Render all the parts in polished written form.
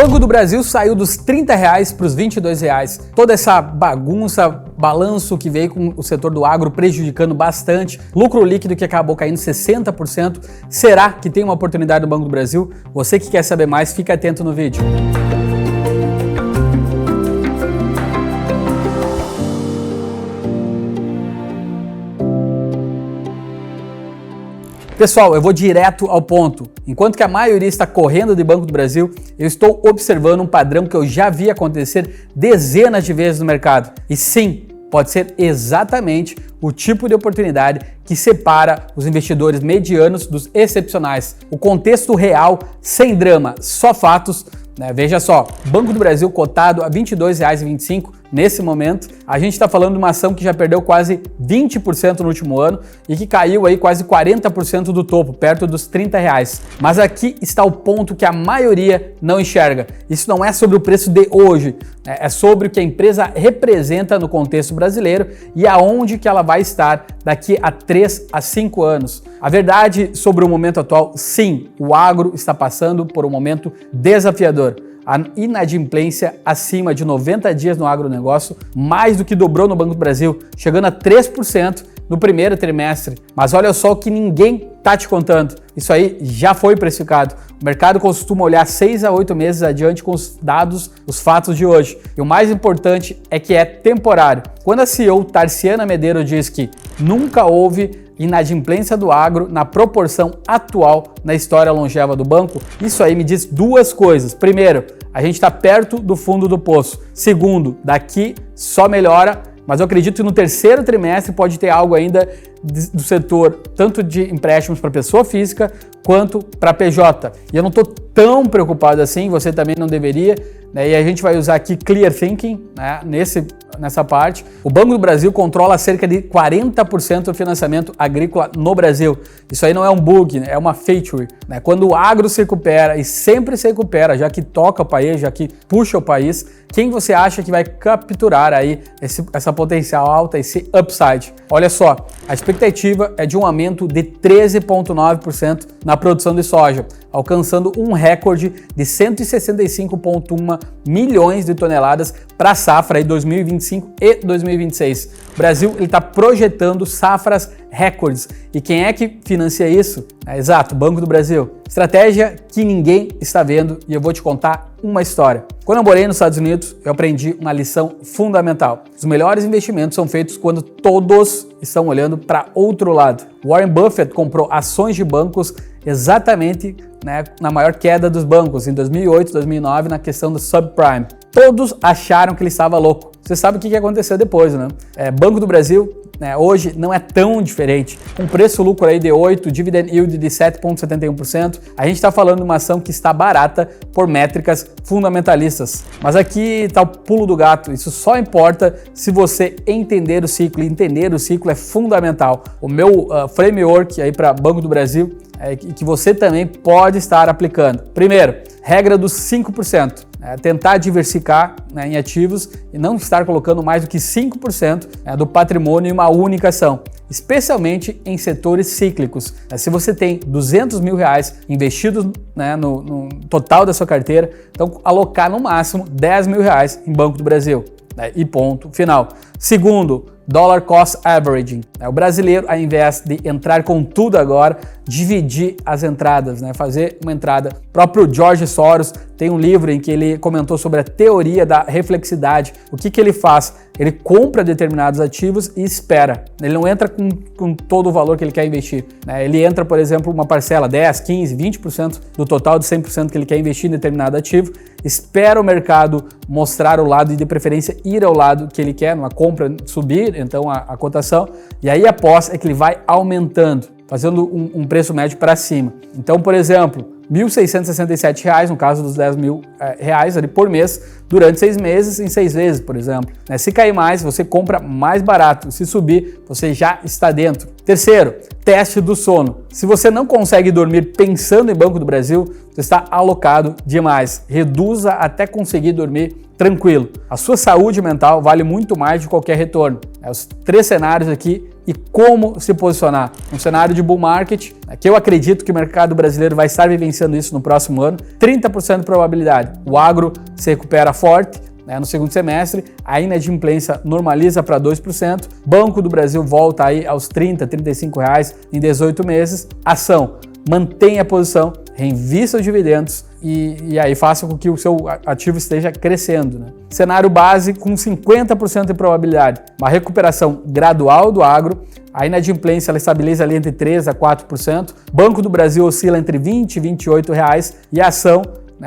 Banco do Brasil saiu dos R$30 para os R$22. Toda essa bagunça, balanço que veio com o setor do agro prejudicando bastante, lucro líquido que acabou caindo 60%. Será que tem uma oportunidade no Banco do Brasil? Você que quer saber mais, fica atento no vídeo. Pessoal, eu vou direto ao ponto. Enquanto que a maioria está correndo de Banco do Brasil, eu estou observando um padrão que eu já vi acontecer dezenas de vezes no mercado. E sim, pode ser exatamente o tipo de oportunidade que separa os investidores medianos dos excepcionais. O contexto real, sem drama, só fatos. Veja só, Banco do Brasil cotado a R$ 22,25 nesse momento. A gente está falando de uma ação que já perdeu quase 20% no último ano e que caiu aí quase 40% do topo, perto dos R$30. Mas aqui está o ponto que a maioria não enxerga. Isso não é sobre o preço de hoje, é sobre o que a empresa representa no contexto brasileiro e aonde que ela vai estar daqui a 3 a 5 anos. A verdade sobre o momento atual, sim, o agro está passando por um momento desafiador. A inadimplência acima de 90 dias no agronegócio mais do que dobrou no Banco do Brasil, chegando a 3% no primeiro trimestre. Mas olha só o que ninguém está te contando. Isso aí já foi precificado. O mercado costuma olhar 6 a 8 meses adiante com os dados, os fatos de hoje. E o mais importante é que é temporário. Quando a CEO Tarciana Medeiros diz que nunca houve inadimplência do agro na proporção atual na história longeva do banco, isso aí me diz duas coisas. Primeiro, a gente está perto do fundo do poço. Segundo, daqui só melhora, mas eu acredito que no terceiro trimestre pode ter algo ainda do setor, tanto de empréstimos para pessoa física quanto para PJ. E eu não estou tão preocupado assim, você também não deveria, né? E a gente vai usar aqui Clear Thinking, né? Nessa parte. O Banco do Brasil controla cerca de 40% do financiamento agrícola no Brasil. Isso aí não é um bug, né? É uma feature, né? Quando o agro se recupera, e sempre se recupera, já que toca o país, já que puxa o país, quem você acha que vai capturar aí essa potencial alta, esse upside? Olha só, a expectativa é de um aumento de 13,9% na produção de soja, alcançando um recorde de 165,1 milhões de toneladas para a safra em 2025 e 2026. O Brasil está projetando safras recordes. E quem é que financia isso? Exato, o Banco do Brasil. Estratégia que ninguém está vendo e eu vou te contar uma história. Quando eu morei nos Estados Unidos, eu aprendi uma lição fundamental. Os melhores investimentos são feitos quando todos estão olhando para outro lado. Warren Buffett comprou ações de bancos exatamente, na maior queda dos bancos, em 2008, 2009, na questão do subprime. Todos acharam que ele estava louco. Você sabe o que aconteceu depois, né? Banco do Brasil, hoje não é tão diferente. Com preço-lucro aí de 8%, dividend yield de 7,71%, a gente está falando de uma ação que está barata por métricas fundamentalistas. Mas aqui está o pulo do gato. Isso só importa se você entender o ciclo. E entender o ciclo é fundamental. O meu framework aí para Banco do Brasil é que você também pode estar aplicando. Primeiro, regra dos 5%. Tentar diversificar em ativos e não estar colocando mais do que 5% do patrimônio em uma única ação, especialmente em setores cíclicos. Se você tem R$200 mil investidos no total da sua carteira, então alocar no máximo R$10 mil em Banco do Brasil. E ponto final. Segundo, Dollar Cost Averaging. O brasileiro, ao invés de entrar com tudo agora, dividir as entradas, fazer uma entrada. O próprio George Soros tem um livro em que ele comentou sobre a teoria da reflexidade. O que ele faz? Ele compra determinados ativos e espera. Ele não entra com todo o valor que ele quer investir. Ele entra, por exemplo, uma parcela, 10, 15, 20% do total de 100% que ele quer investir em determinado ativo, espera o mercado mostrar o lado e, de preferência, ir ao lado que ele quer, numa compra subir, então a cotação, e aí após é que ele vai aumentando, fazendo um preço médio para cima. Então, por exemplo, R$ 1.667, no caso dos R$10 mil ali por mês, durante 6 meses, em 6 vezes, por exemplo. Se cair mais, você compra mais barato. Se subir, você já está dentro. Terceiro, teste do sono. Se você não consegue dormir pensando em Banco do Brasil, você está alocado demais. Reduza até conseguir dormir tranquilo. A sua saúde mental vale muito mais de qualquer retorno. Os 3 cenários aqui e como se posicionar. Um cenário de bull market, que eu acredito que o mercado brasileiro vai estar vivenciando isso no próximo ano, 30% de probabilidade. O agro se recupera forte, no segundo semestre, a inadimplência normaliza para 2%, Banco do Brasil volta aí aos R$ 30, R$ 35 em 18 meses, ação mantém a posição, reinvista os dividendos e aí faça com que o seu ativo esteja crescendo. Né? Cenário base com 50% de probabilidade, uma recuperação gradual do agro, a inadimplência ela estabiliza ali entre 3% a 4%, Banco do Brasil oscila entre R$ 20 e R$ 28 e a ação,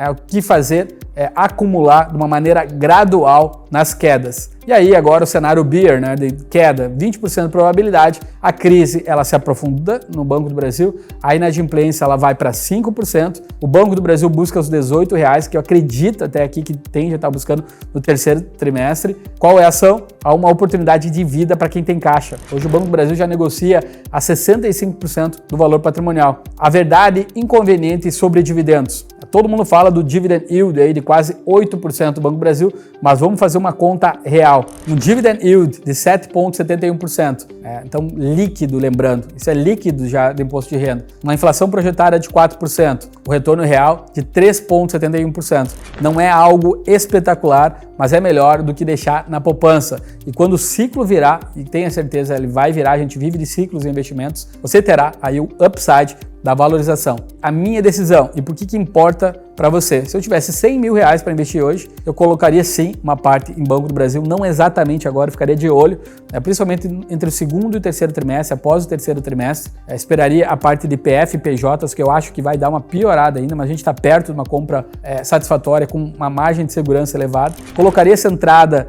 o que fazer é acumular de uma maneira gradual nas quedas. E aí agora o cenário bear, de queda, 20% de probabilidade, a crise ela se aprofunda no Banco do Brasil, a inadimplência ela vai para 5%, o Banco do Brasil busca os R$ 18, que eu acredito até aqui que tende a estar buscando no terceiro trimestre. Qual é a ação? Há uma oportunidade de vida para quem tem caixa. Hoje o Banco do Brasil já negocia a 65% do valor patrimonial. A verdade inconveniente sobre dividendos. Todo mundo fala do dividend yield aí de quase 8% do Banco do Brasil, mas vamos fazer uma conta real. Um dividend yield de 7,71%, então líquido, lembrando, isso é líquido já do imposto de renda. Uma inflação projetada de 4%, o retorno real de 3,71%. Não é algo espetacular, mas é melhor do que deixar na poupança. E quando o ciclo virar, e tenha certeza ele vai virar, a gente vive de ciclos em investimentos, você terá aí o upside da valorização. A minha decisão, e por que importa para você? Se eu tivesse R$100 mil para investir hoje, eu colocaria sim uma parte em Banco do Brasil, não exatamente agora, ficaria de olho, principalmente entre o segundo e o terceiro trimestre, após o terceiro trimestre, esperaria a parte de PF e PJs, que eu acho que vai dar uma piorada ainda, mas a gente está perto de uma compra satisfatória, com uma margem de segurança elevada. Colocaria essa entrada,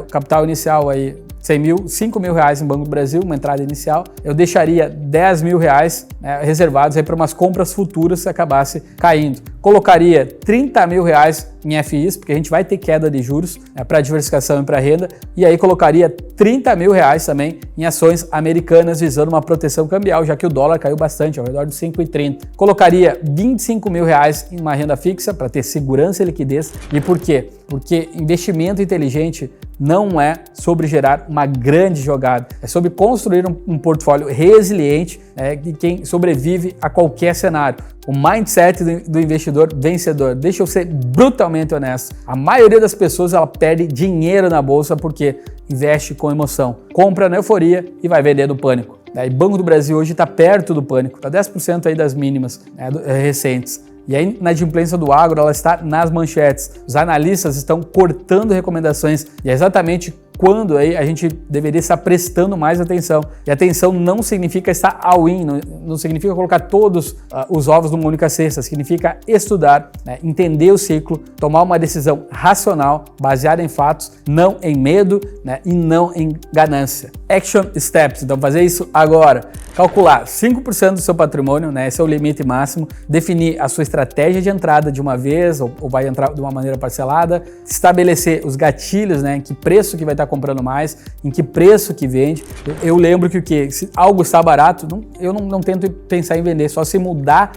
o capital inicial aí, 100 mil, 5 mil reais em Banco do Brasil, uma entrada inicial. Eu deixaria 10 mil reais reservados para umas compras futuras se acabasse caindo. Colocaria 30 mil reais em FIs, porque a gente vai ter queda de juros para diversificação e para renda. E aí colocaria 30 mil reais também em ações americanas visando uma proteção cambial, já que o dólar caiu bastante, ao redor de 5,30. Colocaria 25 mil reais em uma renda fixa para ter segurança e liquidez. E por quê? Porque investimento inteligente não é sobre gerar uma grande jogada, é sobre construir um portfólio resiliente de quem sobrevive a qualquer cenário. O mindset do investidor vencedor. Deixa eu ser brutalmente honesto. A maioria das pessoas ela perde dinheiro na bolsa porque investe com emoção. Compra na euforia e vai vender no pânico. E Banco do Brasil hoje está perto do pânico, está 10% aí das mínimas recentes. E a inadimplência do agro ela está nas manchetes. Os analistas estão cortando recomendações e é exatamente quando aí a gente deveria estar prestando mais atenção. E atenção não significa estar all-in, não significa colocar todos os ovos numa única cesta, significa estudar, entender o ciclo, tomar uma decisão racional, baseada em fatos, não em medo e não em ganância. Action steps, então fazer isso agora. Calcular 5% do seu patrimônio, esse é o limite máximo, definir a sua estratégia de entrada de uma vez ou vai entrar de uma maneira parcelada, estabelecer os gatilhos, em que preço que vai estar comprando mais, em que preço que vende. Eu lembro que se algo está barato, eu não tento pensar em vender, só se mudar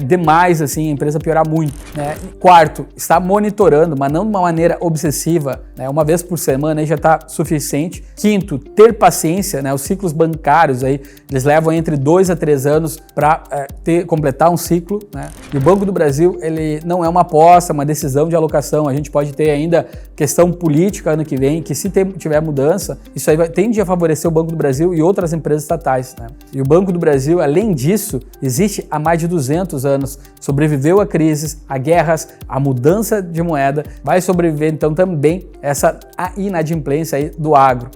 demais, assim, a empresa piorar muito. Quarto, estar monitorando, mas não de uma maneira obsessiva, uma vez por semana aí já está suficiente. Quinto, ter paciência, os ciclos bancários aí, eles levam entre 2 a 3 anos para completar um ciclo, E o Banco do Brasil, ele não é uma aposta, uma decisão de alocação. A gente pode ter ainda questão política ano que vem, que se tiver mudança, isso aí tende a favorecer o Banco do Brasil e outras empresas estatais, E o Banco do Brasil, além disso, existe há mais de 200 anos, sobreviveu a crises, a guerras, a mudança de moeda, vai sobreviver então também a inadimplência aí do agro.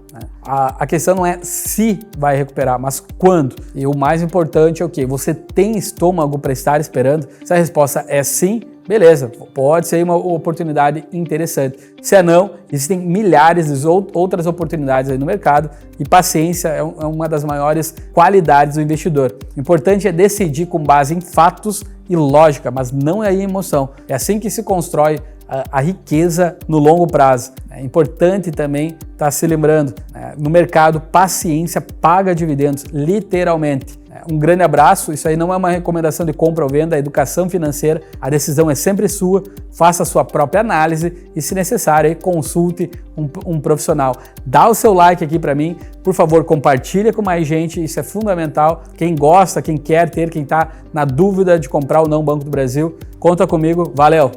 A questão não é se vai recuperar, mas quando. E o mais importante é o quê? Você tem estômago para estar esperando? Se a resposta é sim, beleza, pode ser uma oportunidade interessante. Se é não, existem milhares de outras oportunidades aí no mercado e paciência é uma das maiores qualidades do investidor. O importante é decidir com base em fatos e lógica, mas não é em emoção. É assim que se constrói a riqueza no longo prazo. É importante também estar se lembrando, no mercado, paciência paga dividendos, literalmente. Um grande abraço. Isso aí não é uma recomendação de compra ou venda, é educação financeira. A decisão é sempre sua. Faça a sua própria análise e, se necessário, aí, consulte um profissional. Dá o seu like aqui para mim. Por favor, compartilha com mais gente. Isso é fundamental. Quem gosta, quem quer ter, quem está na dúvida de comprar ou não o Banco do Brasil, conta comigo. Valeu!